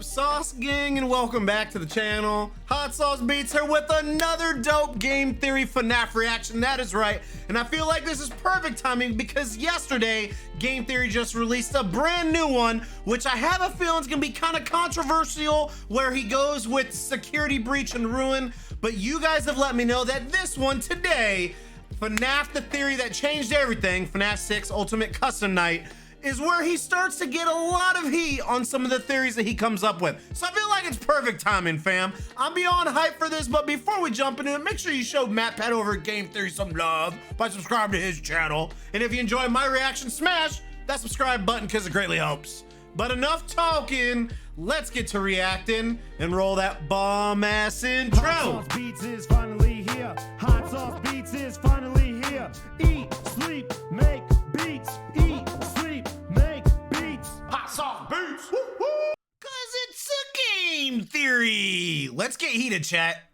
up, Sauce Gang, and welcome back to the channel. Hot Sauce Beats here with another dope game theory FNAF reaction. That is right, and I feel like this is perfect timing because yesterday Game Theory just released a brand new one, which I have a feeling is gonna be kind of controversial, where he goes with security breach and ruin. But you guys have let me know that this one today, FNAF the Theory that changed everything, FNAF 6 Ultimate Custom Night, is where he starts to get a lot of heat on some of the theories that he comes up with. So I feel like it's perfect timing, fam. I'm beyond hyped for this, but before we jump into it, make sure you show MatPat over at Game Theory some love by subscribing to his channel. And if you enjoy my reaction, smash that subscribe button because it greatly helps. But enough talking, let's get to reacting and roll that bomb-ass intro. Hot Sauce Beats is finally here. Hot Sauce Beats is finally here. Eat, sleep, make beats. Eat, sleep, make beats. Hot Sauce Beats! Woo-hoo! Cause it's a game theory. Let's get heated, chat.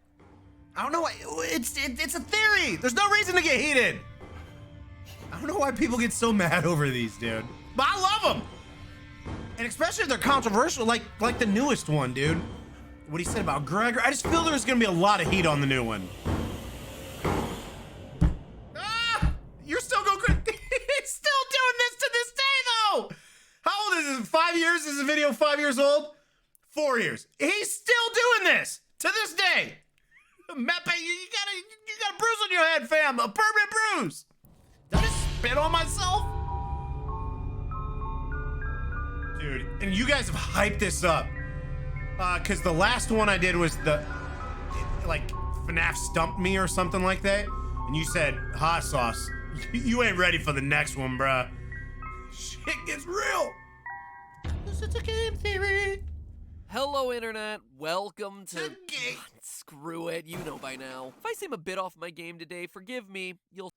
I don't know why, it's a theory. There's no reason to get heated. I don't know why people get so mad over these, dude. But I love them. And especially if they're controversial, like the newest one, dude. What he said about Gregor. I just feel there's gonna be a lot of heat on the new one. Ah! You're still going crazy. He's still doing this to this day, though. How old is it? 5 years? Is the video 5 years old? 4 years. He's still doing this to this day. MatPat, you got a bruise on your head, fam. A permanent bruise. Did I just spit on myself? Dude, and you guys have hyped this up. Cause the last one I did was like FNAF stumped me or something like that. And you said, Hot Sauce, you ain't ready for the next one, bruh. Shit gets real. This is a game theory. Hello, Internet. Welcome to... Screw it, you know by now. If I seem a bit off my game today, forgive me. You'll...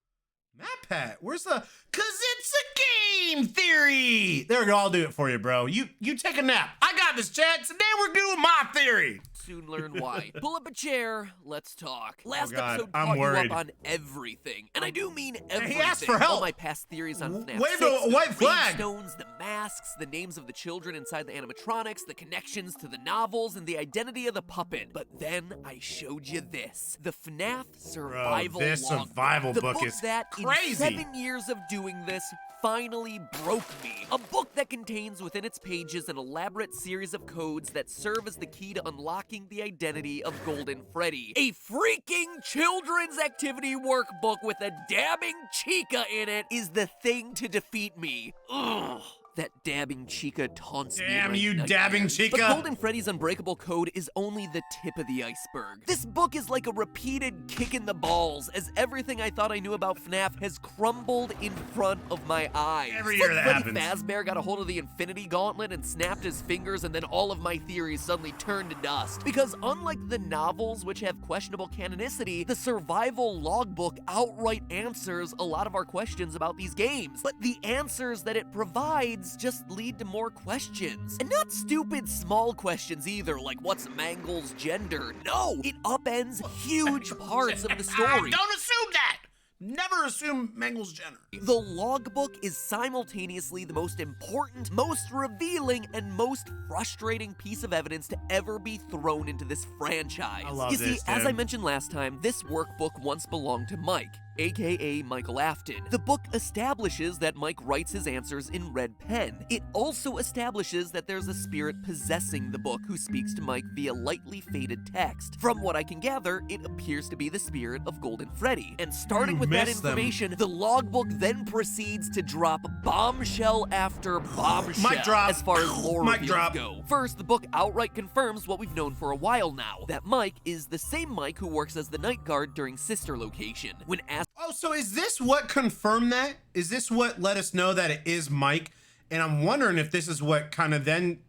MatPat, where's the... Cause it's a game theory. There we go, I'll do it for you, bro. You take a nap. I got this, chat. Today we're doing my theory. soon learn why. Pull up a chair, let's talk. Last episode I'm caught worried. you up on everything, and I do mean everything. He asked for help. All my past theories on FNAF Wave 6, a white the flag. stones, the masks, the names of the children inside the animatronics, the connections to the novels, and the identity of the puppet. But then I showed you this. The FNAF survival Bro, this logbook. survival The book is that, crazy. in 7 years of doing this, finally broke me. A book that contains within its pages an elaborate series of codes that serve as the key to unlocking the identity of Golden Freddy. A freaking children's activity workbook with a dabbing chica in it is the thing to defeat me. Ugh. That dabbing chica taunts me. Damn right you, now. dabbing chica. But Golden Freddy's unbreakable code is only the tip of the iceberg. This book is like a repeated kick in the balls, as everything I thought I knew about FNAF has crumbled in front of my eyes. Every year that Freddy happens. Fazbear got a hold of the Infinity Gauntlet and snapped his fingers, and then all of my theories suddenly turned to dust. Because unlike the novels, which have questionable canonicity, the survival logbook outright answers a lot of our questions about these games. But the answers that it provides just lead to more questions. And not stupid small questions either, like what's Mangle's gender? No, it upends huge parts of the story. Don't assume that. Never assume Mangle's gender. The logbook is simultaneously the most important, most revealing, and most frustrating piece of evidence to ever be thrown into this franchise. I love you this, see, as dude. I mentioned last time, this workbook once belonged to Mike, aka Michael Afton. The book establishes that Mike writes his answers in red pen. It also establishes that there's a spirit possessing the book who speaks to Mike via lightly faded text. From what I can gather, it appears to be the spirit of Golden Freddy. And starting with that missed them. information, the logbook then proceeds to drop bombshell after bombshell Mic drop. as far as lore Mic reveals drop. go. First, the book outright confirms what we've known for a while now, that Mike is the same Mike who works as the night guard during Sister Location. When asked Oh, so is this what confirmed that? Is this what let us know that it is Mike? And I'm wondering if this is what kind of then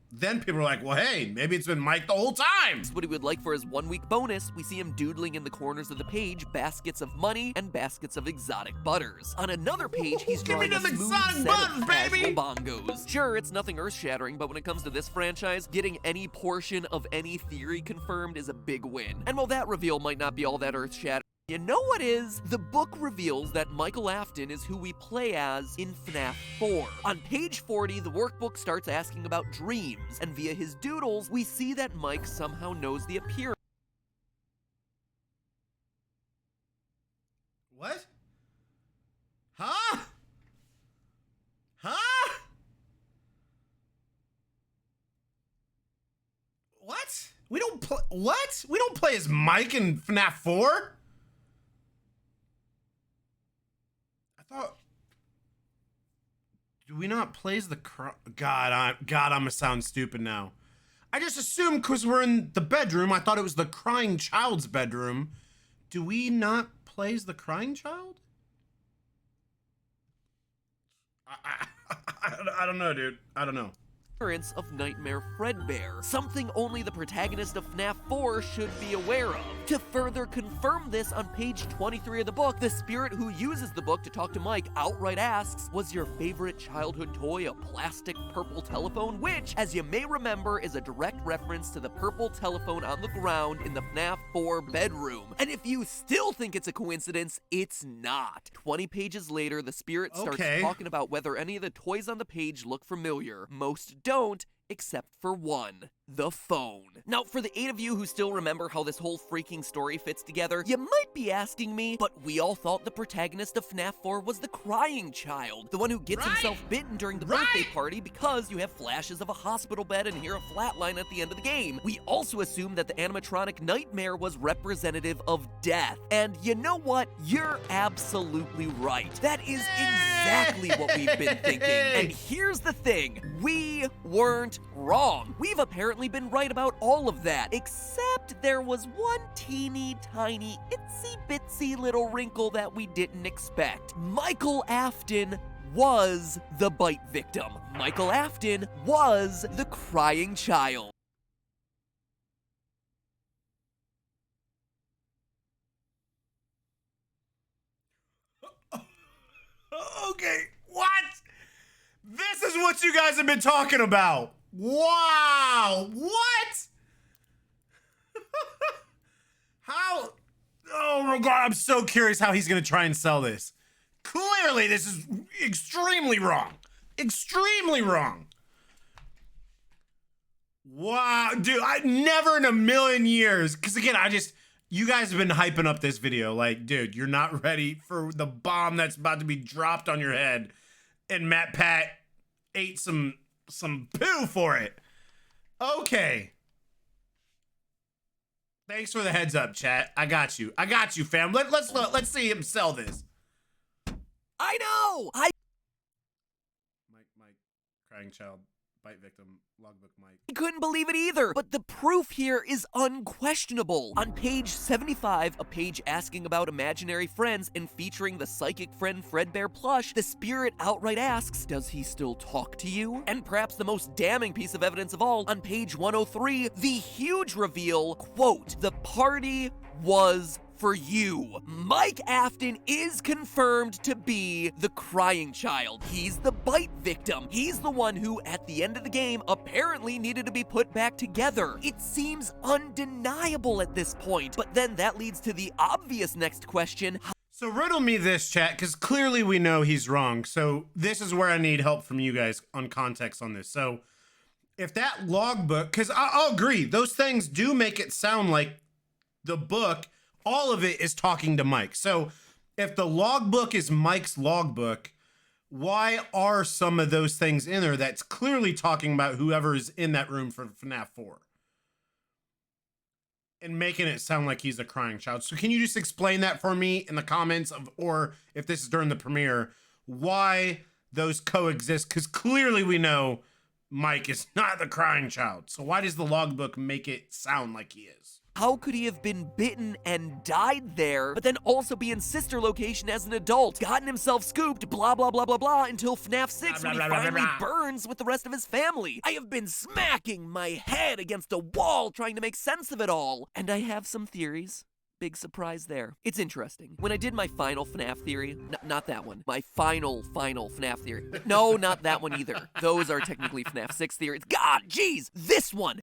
people are like, well, hey, maybe it's been Mike the whole time. what he would like for his 1 week bonus, we see him doodling in the corners of the page baskets of money and baskets of exotic butters. On another page, he's Give me drawing a them smooth exotic set butters, of casual baby! bongos. Sure, it's nothing earth-shattering, but when it comes to this franchise, getting any portion of any theory confirmed is a big win. And while that reveal might not be all that earth-shattering, You know what is? The book reveals that Michael Afton is who we play as in Fnaf 4. On page 40, the workbook starts asking about dreams, and via his doodles, we see that Mike somehow knows the appearance. What? Huh? Huh? What? We don't play. What? We don't play as Mike in FNAF 4? I thought. Do we not play as the God, I'm gonna sound stupid now. I just assumed because we're in the bedroom, I thought it was the crying child's bedroom. Do we not play as the crying child? I don't know, dude. I don't know. Of Nightmare Fredbear, something only the protagonist of FNAF 4 should be aware of. To further confirm this, on page 23 of the book, the spirit who uses the book to talk to Mike outright asks, was your favorite childhood toy a plastic purple telephone? Which, as you may remember, is a direct reference to the purple telephone on the ground in the FNAF 4 bedroom. And if you still think it's a coincidence, it's not. 20 pages later, the spirit starts talking about whether any of the toys on the page look familiar. Most don't, except for one. The phone. Now, for the 8 of you who still remember how this whole freaking story fits together, you might be asking me, but we all thought the protagonist of FNAF 4 was the crying child, the one who gets himself bitten during the birthday party because you have flashes of a hospital bed and hear a flatline at the end of the game. We also assumed that the animatronic nightmare was representative of death. And you know what? You're absolutely right. That is exactly what we've been thinking. And here's the thing. We weren't wrong. We've apparently been right about all of that, except there was one teeny tiny itsy bitsy little wrinkle that we didn't expect. Michael Afton was the bite victim. Michael Afton was the crying child. Okay, what? This is what you guys have been talking about. Wow, what? How? Oh my God, I'm so curious how he's gonna try and sell this. Clearly, this is extremely wrong. Extremely wrong. Wow, dude, I never in a million years, because again, you guys have been hyping up this video. Like, dude, you're not ready for the bomb that's about to be dropped on your head. And Matt Pat ate some poo for it. Okay. Thanks for the heads up, chat. I got you. I got you, fam. Let's see him sell this. I know. Mike, crying child, bite victim, logbook Mike. I couldn't believe it either, but the proof here is unquestionable. On page 75, a page asking about imaginary friends and featuring the psychic friend Fredbear plush, the spirit outright asks, does he still talk to you? And perhaps the most damning piece of evidence of all, on page 103, the huge reveal, quote, the party was for you. Mike Afton is confirmed to be the crying child. He's the bite victim. He's the one who, at the end of the game, apparently needed to be put back together. It seems undeniable at this point, but then that leads to the obvious next question. So riddle me this, chat, because clearly we know he's wrong. So this is where I need help from you guys on context on this. So if that logbook, because I'll agree, those things do make it sound like the book, all of it is talking to Mike. So if the logbook is Mike's logbook, why are some of those things in there that's clearly talking about whoever is in that room for FNAF 4? And making it sound like he's a crying child. So can you just explain that for me in the comments or if this is during the premiere, why those coexist? Because clearly we know Mike is not the crying child. So why does the logbook make it sound like he is? How could he have been bitten and died there, but then also be in sister location as an adult, gotten himself scooped, blah, blah, blah, blah, blah, until FNAF 6 when he finally burns with the rest of his family? I have been smacking my head against a wall trying to make sense of it all, and I have some theories. big surprise there. It's interesting. When I did my final FNAF theory, not that one, my final FNAF theory. No, not that one either. Those are technically FNAF 6 theories. God, jeez, this one.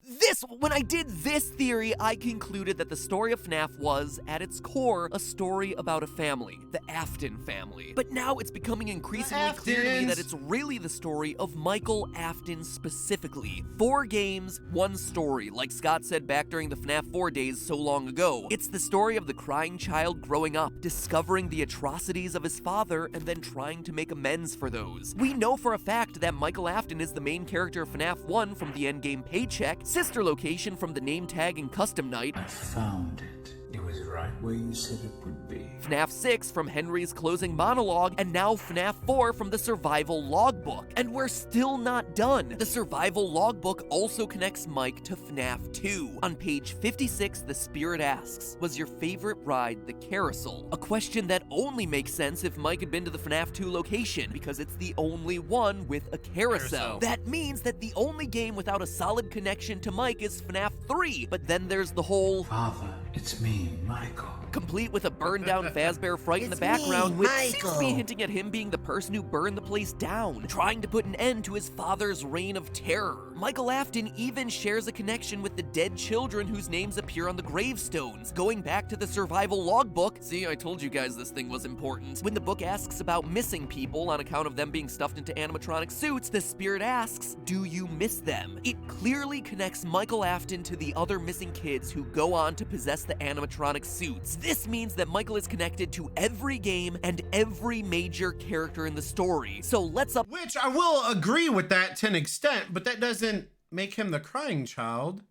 When I did this theory, I concluded that the story of FNAF was, at its core, a story about a family, the Afton family. But now it's becoming increasingly clear to me that it's really the story of Michael Afton specifically. 4 games, 1 story, like Scott said back during the FNAF 4 days so long ago. It's the story of the crying child growing up, discovering the atrocities of his father, and then trying to make amends for those. We know for a fact that Michael Afton is the main character of FNAF 1 from the endgame paycheck, sister location from the name tag and custom night. I found it. It was right where you said it would be. FNAF 6 from Henry's closing monologue, and now FNAF 4 from the survival logbook. And we're still not done. The survival logbook also connects Mike to FNAF 2. On page 56, the spirit asks, was your favorite ride the carousel? A question that only makes sense if Mike had been to the FNAF 2 location, because it's the only one with a carousel. That means that the only game without a solid connection to Mike is FNAF 3, but then there's the whole Father, it's me, Michael. complete with a burned down Fazbear fright in the background, which seems to be hinting at him being the person who burned the place down, trying to put an end to his father's reign of terror. Michael Afton even shares a connection with the dead children whose names appear on the gravestones, going back to the survival logbook. See, I told you guys this thing was important. When the book asks about missing people on account of them being stuffed into animatronic suits, the spirit asks, do you miss them? It clearly connects Michael Afton to the other missing kids who go on to possess the animatronic suits. This means that Michael is connected to every game and every major character in the story. So let's Which I will agree with that to an extent, but that doesn't make him the crying child.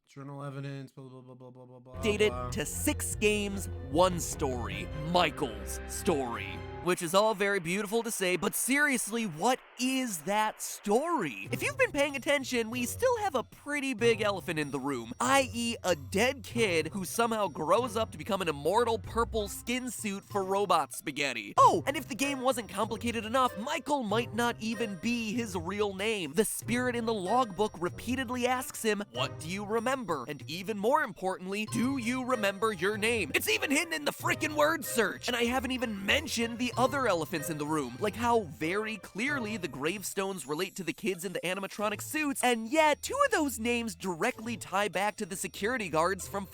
Journal evidence, blah, blah, blah, blah, blah, blah, blah. update it to 6 games, 1 story. Michael's story. Which is all very beautiful to say, but seriously, what is that story? If you've been paying attention, we still have a pretty big elephant in the room, i.e. a dead kid who somehow grows up to become an immortal purple skin suit for robot spaghetti. Oh, and if the game wasn't complicated enough, Michael might not even be his real name. The spirit in the logbook repeatedly asks him, what do you remember? And even more importantly, do you remember your name? It's even hidden in the freaking word search. And I haven't even mentioned the other elephants in the room, like how very clearly the gravestones relate to the kids in the animatronic suits, and yet 2 of those names directly tie back to the security guards from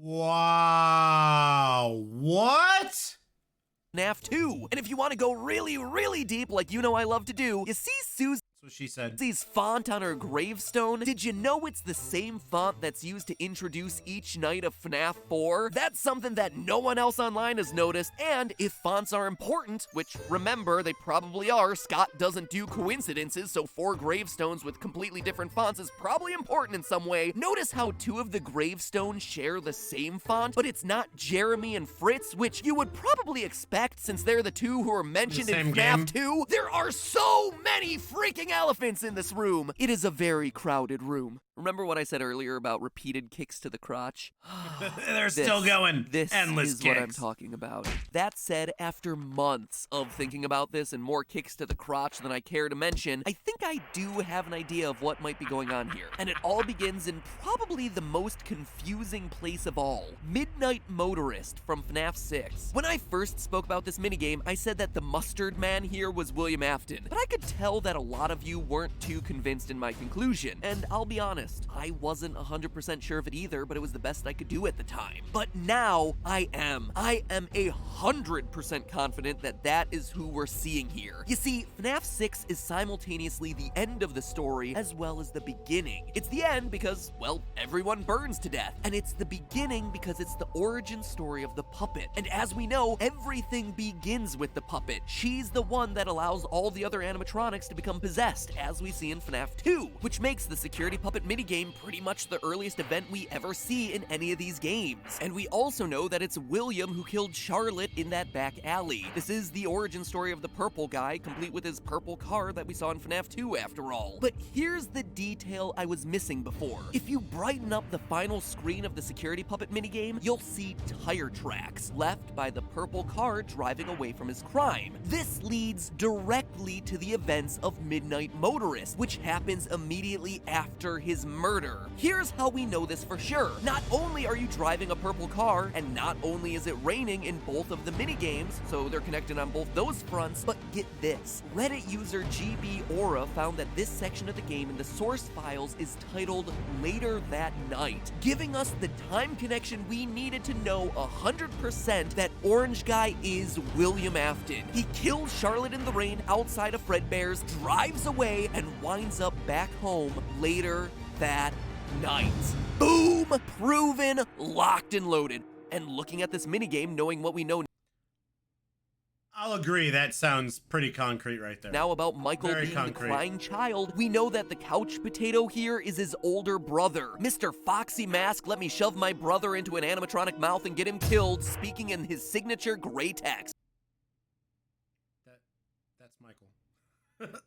Wow. What? FNAF 2. And if you want to go really, really deep, like you know I love to do, you see Susie's That's what she said. font on her gravestone? Did you know it's the same font that's used to introduce each night of FNAF 4? That's something that no one else online has noticed, and if fonts are important, which remember, they probably are, Scott doesn't do coincidences, so 4 gravestones with completely different fonts is probably important in some way. Notice how 2 of the gravestones share the same font, but it's not Jeremy and Fritz, which you would probably expect since they're the 2 who are mentioned in FNAF 2. There are so many freaking elephants in this room. It is a very crowded room. Remember what I said earlier about repeated kicks to the crotch? They're still going. This Endless is kicks. what I'm talking about. That said, after months of thinking about this and more kicks to the crotch than I care to mention, I think I do have an idea of what might be going on here. And it all begins in probably the most confusing place of all, Midnight Motorist from FNAF 6. When I first spoke about this minigame, I said that the mustard man here was William Afton, but I could tell that a lot of you weren't too convinced in my conclusion, and I'll be honest, I wasn't 100% sure of it either, but it was the best I could do at the time. But now, I am 100% confident that that is who we're seeing here. You see, FNAF 6 is simultaneously the end of the story as well as the beginning. It's the end because, well, everyone burns to death, and it's the beginning because it's the origin story of the puppet. And as we know, everything begins with the puppet. She's the one that allows all the other animatronics to become possessed, as we see in FNAF 2, which makes the security puppet minigame pretty much the earliest event we ever see in any of these games. And we also know that it's William who killed Charlotte in that back alley. This is the origin story of the purple guy, complete with his purple car that we saw in FNAF 2 after all. But here's the detail I was missing before. If you brighten up the final screen of the security puppet minigame, you'll see tire tracks left by the purple car driving away from his crime. This leads directly to the events of Midnight Midnight Motorist, which happens immediately after his murder. Here's how we know this for sure. Not only are you driving a purple car, and not only is it raining in both of the minigames, so they're connected on both those fronts, but get this. Reddit user GB Aura found that this section of the game in the source files is titled Later That Night, giving us the time connection we needed to know 100% that Orange Guy is William Afton. He kills Charlotte in the rain outside of Fredbear's, drives away, and winds up back home later that night. Boom! Proven, locked and loaded. And looking at this minigame, knowing what we know I'll agree, that sounds pretty concrete right there. now about Michael Very being concrete. the crying child, we know that the couch potato here is his older brother. Mr. Foxy Mask let me shove my brother into an animatronic mouth and get him killed, speaking in his signature gray text. That's Michael.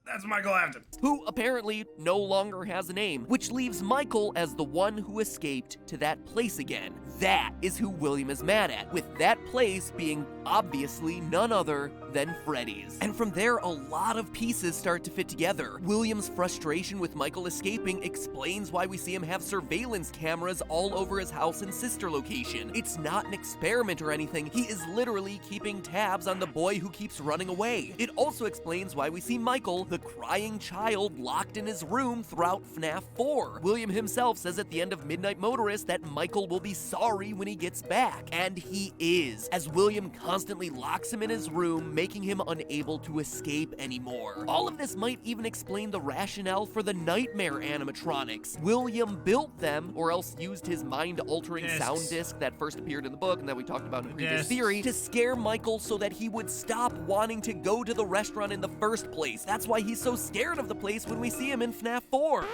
That's Michael Afton. Who apparently no longer has a name, which leaves Michael as the one who escaped to that place again. That is who William is mad at, with that place being obviously none other than Freddy's. And from there, a lot of pieces start to fit together. William's frustration with Michael escaping explains why we see him have surveillance cameras all over his house and sister location. It's not an experiment or anything, he is literally keeping tabs on the boy who keeps running away. It also explains why we see Michael, the crying child, locked in his room throughout FNAF 4. William himself says at the end of Midnight Motorist that Michael will be sorry when he gets back, and he is, as William constantly locks him in his room, making him unable to escape anymore. All of this might even explain the rationale for the nightmare animatronics. William built them, or else used his mind-altering sound disc that first appeared in the book and that we talked about in previous theory, to scare Michael so that he would stop wanting to go to the restaurant in the first place. That's why he's so scared of the place when we see him in FNAF 4.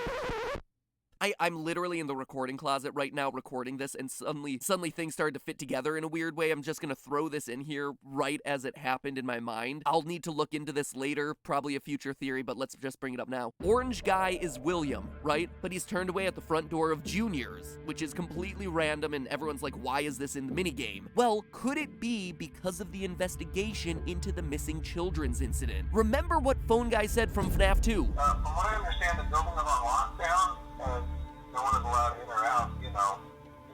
I'm literally in the recording closet right now recording this, and suddenly things started to fit together in a weird way. I'm just gonna throw this in here right as it happened in my mind. I'll need to look into this later, probably a future theory, but let's just bring it up now. Orange Guy is William, right? But he's turned away at the front door of Junior's, which is completely random, and everyone's like, why is this in the minigame? Well, could it be because of the investigation into the missing children's incident? Remember what Phone Guy said from FNAF 2? From what I understand, the building is on lockdown, and no one is allowed in or out,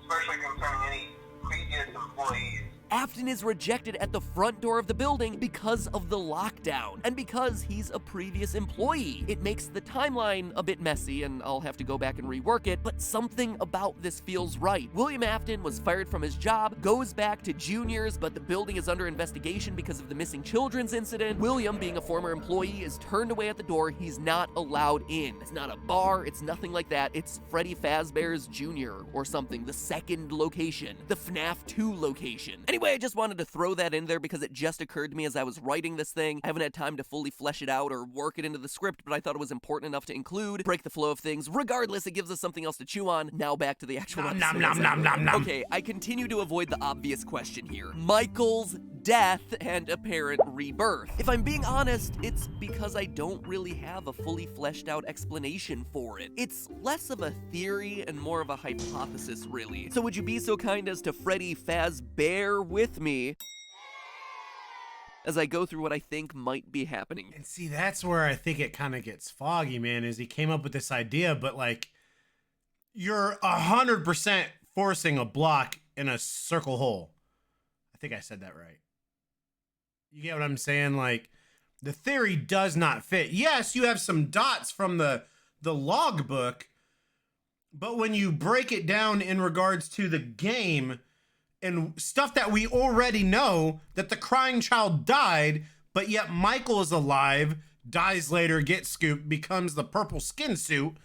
especially concerning any previous employees. Afton is rejected at the front door of the building because of the lockdown, and because he's a previous employee. It makes the timeline a bit messy, and I'll have to go back and rework it, but something about this feels right. William Afton was fired from his job, goes back to Junior's, but the building is under investigation because of the missing children's incident. William, being a former employee, is turned away at the door. He's not allowed in. It's not a bar, it's nothing like that. It's Freddy Fazbear's Jr. or something, the second location, the FNAF 2 location. Anyway, I just wanted to throw that in there because it just occurred to me as I was writing this thing. I haven't had time to fully flesh it out or work it into the script, but I thought it was important enough to include, break the flow of things. Regardless, it gives us something else to chew on. Now back to the actual episode. Okay, I continue to avoid the obvious question here. Michael's death and apparent rebirth. If I'm being honest, it's because I don't really have a fully fleshed out explanation for it. It's less of a theory and more of a hypothesis, really. So would you be so kind as to Freddy Fazbear with me as I go through what I think might be happening? And see, that's where I think it kind of gets foggy, man, is he came up with this idea, but like, you're 100% forcing a block in a circle hole. I think I said that right. You get what I'm saying? Like, the theory does not fit. Yes, you have some dots from the logbook, but when you break it down in regards to the game and stuff that we already know, that the crying child died, but yet Michael is alive, dies later, gets scooped, becomes the purple skin suit,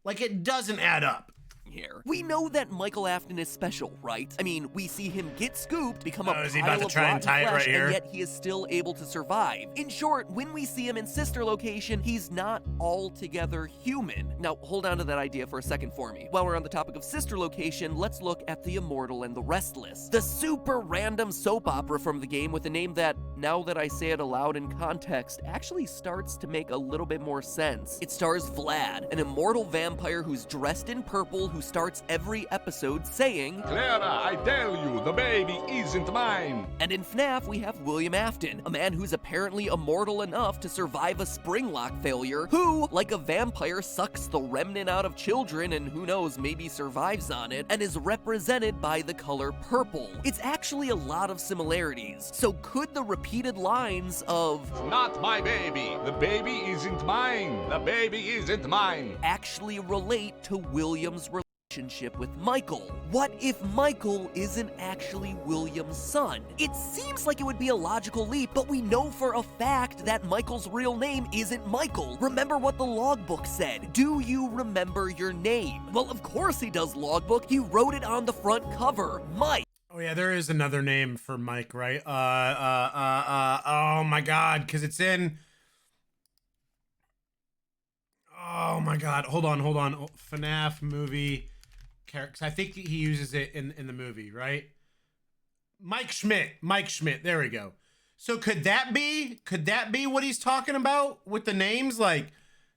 like, it doesn't add up. Here. We know that Michael Afton is special, right? I mean, we see him get scooped, become a is he pile about to of try and rotten tie it flesh, right here? and yet he is still able to survive. In short, when we see him in sister location, he's not altogether human. Now, hold on to that idea for a second for me. While we're on the topic of sister location, let's look at The Immortal and the Restless, the super random soap opera from the game with a name that, now that I say it aloud in context, actually starts to make a little bit more sense. It stars Vlad, an immortal vampire who's dressed in purple, who starts every episode saying, Clara, I tell you, the baby isn't mine. And in Fnaf, we have William Afton, a man who's apparently immortal enough to survive a spring lock failure, who, like a vampire, sucks the remnant out of children and who knows, maybe survives on it, and is represented by the color purple. It's actually a lot of similarities. So could the repeated lines of, Not my baby. The baby isn't mine. The baby isn't mine. actually relate to William's relationship with Michael? What if Michael isn't actually William's son? It seems like it would be a logical leap, but we know for a fact that Michael's real name isn't Michael. Remember what the logbook said. Do you remember your name? Well, of course he does, logbook. He wrote it on the front cover. Mike. Oh yeah, there is another name for Mike, right? Oh my God, because it's in. Oh my God, hold on. Oh, FNAF movie characters. I think he uses it in the movie, right? Mike Schmidt. There we go. So could that be what he's talking about with the names? Like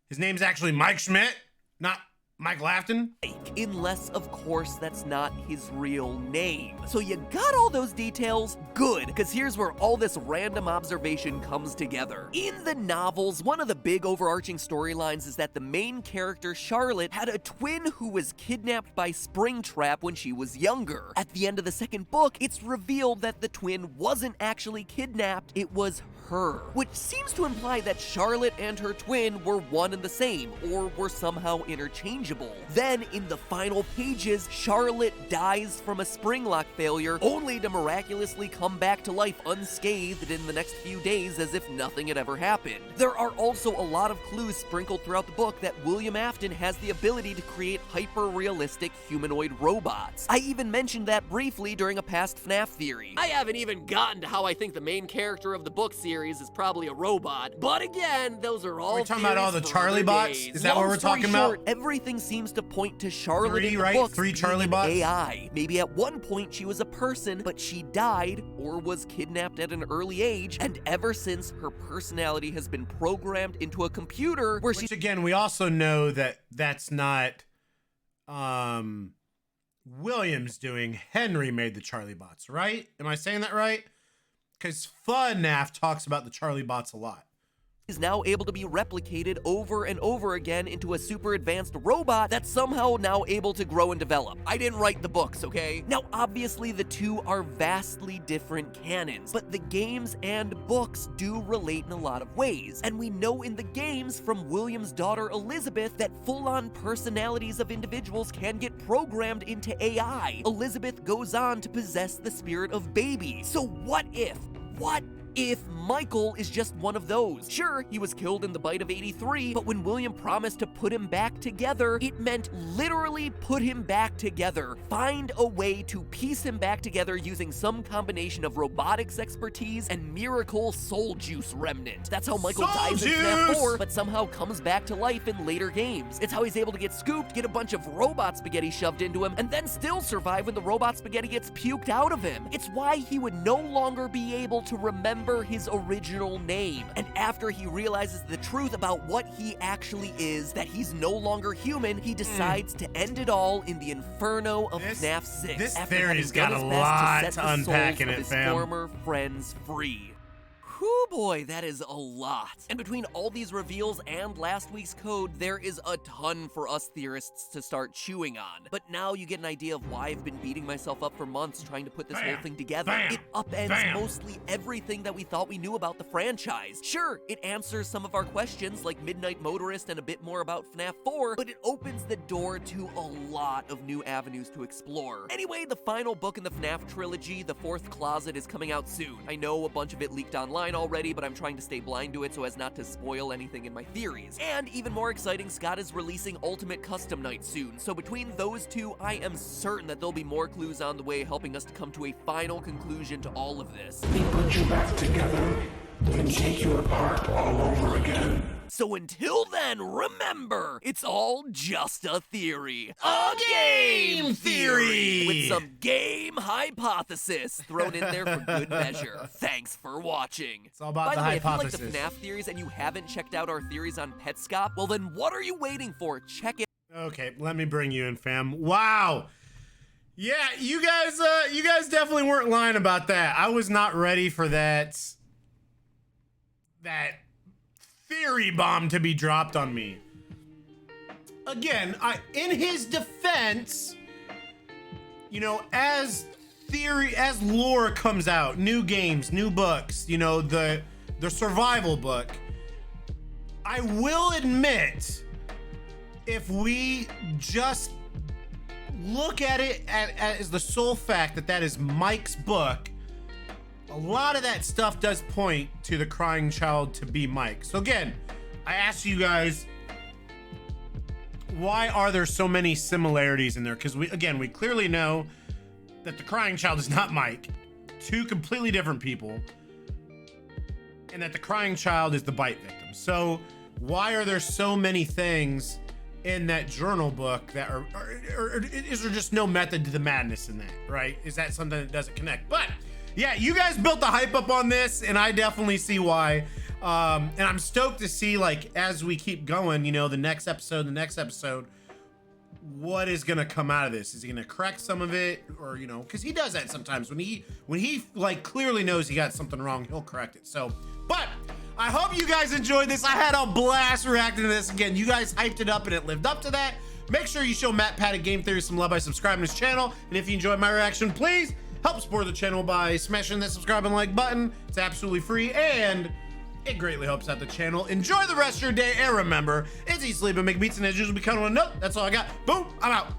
his name's actually Mike Schmidt, not Michael Afton? Unless, of course, that's not his real name. So you got all those details? Good, because here's where all this random observation comes together. In the novels, one of the big overarching storylines is that the main character, Charlotte, had a twin who was kidnapped by Springtrap when she was younger. At the end of the second book, it's revealed that the twin wasn't actually kidnapped, it was her, which seems to imply that Charlotte and her twin were one and the same, or were somehow interchangeable. Then, in the final pages, Charlotte dies from a spring lock failure, only to miraculously come back to life unscathed in the next few days as if nothing had ever happened. There are also a lot of clues sprinkled throughout the book that William Afton has the ability to create hyper-realistic humanoid robots. I even mentioned that briefly during a past FNAF theory. I haven't even gotten to how I think the main character of the book series is probably a robot, but again, those are all. We're talking about all the Charlie bots? Is that what we're talking about? Everything seems to point to Charlotte in the right? books 3 being Charlie an bots? AI. Maybe at one point she was a person, but she died or was kidnapped at an early age, and ever since, her personality has been programmed into a computer where Which again, we also know that that's not Williams doing. Henry made the Charlie bots, right? Am I saying that right? Because FNAF talks about the Charlie bots a lot. is now able to be replicated over and over again into a super advanced robot that's somehow now able to grow and develop. I didn't write the books, okay? Now, obviously, the two are vastly different canons, but the games and books do relate in a lot of ways. And we know in the games from William's daughter Elizabeth that full-on personalities of individuals can get programmed into AI. Elizabeth goes on to possess the spirit of baby. So what if Michael is just one of those? Sure, he was killed in the bite of 83, but when William promised to put him back together, it meant literally put him back together. Find a way to piece him back together using some combination of robotics expertise and miracle soul juice remnant. That's how Michael dies in FNAF 4, but somehow comes back to life in later games. It's how he's able to get scooped, get a bunch of robot spaghetti shoved into him, and then still survive when the robot spaghetti gets puked out of him. It's why he would no longer be able to remember his original name. And after he realizes the truth about what he actually is, that he's no longer human, he decides to end it all in the inferno of FNAF 6. This after theory's having done got a his best lot to set to the unpack souls in of it, his fam. former friends free. Whew, boy, that is a lot. And between all these reveals and last week's code, there is a ton for us theorists to start chewing on. But now you get an idea of why I've been beating myself up for months trying to put this whole thing together. It upends mostly everything that we thought we knew about the franchise. Sure, it answers some of our questions like Midnight Motorist and a bit more about FNAF 4, but it opens the door to a lot of new avenues to explore. Anyway, the final book in the FNAF trilogy, The Fourth Closet, is coming out soon. I know a bunch of it leaked online already, but I'm trying to stay blind to it so as not to spoil anything in my theories. And even more exciting, Scott is releasing Ultimate Custom Night soon, so between those two, I am certain that there'll be more clues on the way helping us to come to a final conclusion to all of this. We put you back together, then take you apart all over again. So until then, remember, it's all just a theory. A game theory! With some game hypothesis thrown in there for good measure. Thanks for watching. It's all about By the the way, if you hypothesis. like the FNAF theories and you haven't checked out our theories on Petscop, well then what are you waiting for? Check it Okay, let me bring you in, fam. Wow. Yeah, you guys definitely weren't lying about that. I was not ready for that theory bomb to be dropped on me. Again, in his defense, you know, as lore comes out, new games, new books, you know, the survival book, I will admit, if we just look at it as the sole fact that is Mike's book, a lot of that stuff does point to the crying child to be Mike. So again, I asked you guys, why are there so many similarities in there? Because we clearly know that the crying child is not Mike, two completely different people, and that the crying child is the bite victim. So why are there so many things in that journal book that or is there just no method to the madness in that, right? Is that something that doesn't connect? But yeah, you guys built the hype up on this, and I definitely see why. And I'm stoked to see, like, as we keep going, you know, the next episode, what is gonna come out of this? Is he gonna correct some of it, or, you know, because he does that sometimes when he like clearly knows he got something wrong, he'll correct it. So, but I hope you guys enjoyed this. I had a blast reacting to this. Again, you guys hyped it up and it lived up to that. Make sure you show Matt Paddock Game Theory some love by subscribing to his channel. And if you enjoyed my reaction, please help support the channel by smashing that subscribe and like button. It's absolutely free and it greatly helps out the channel. Enjoy the rest of your day, and remember, it's eat, sleep, and make beats, and as usual, be kind of a note. That's all I got. Boom, I'm out.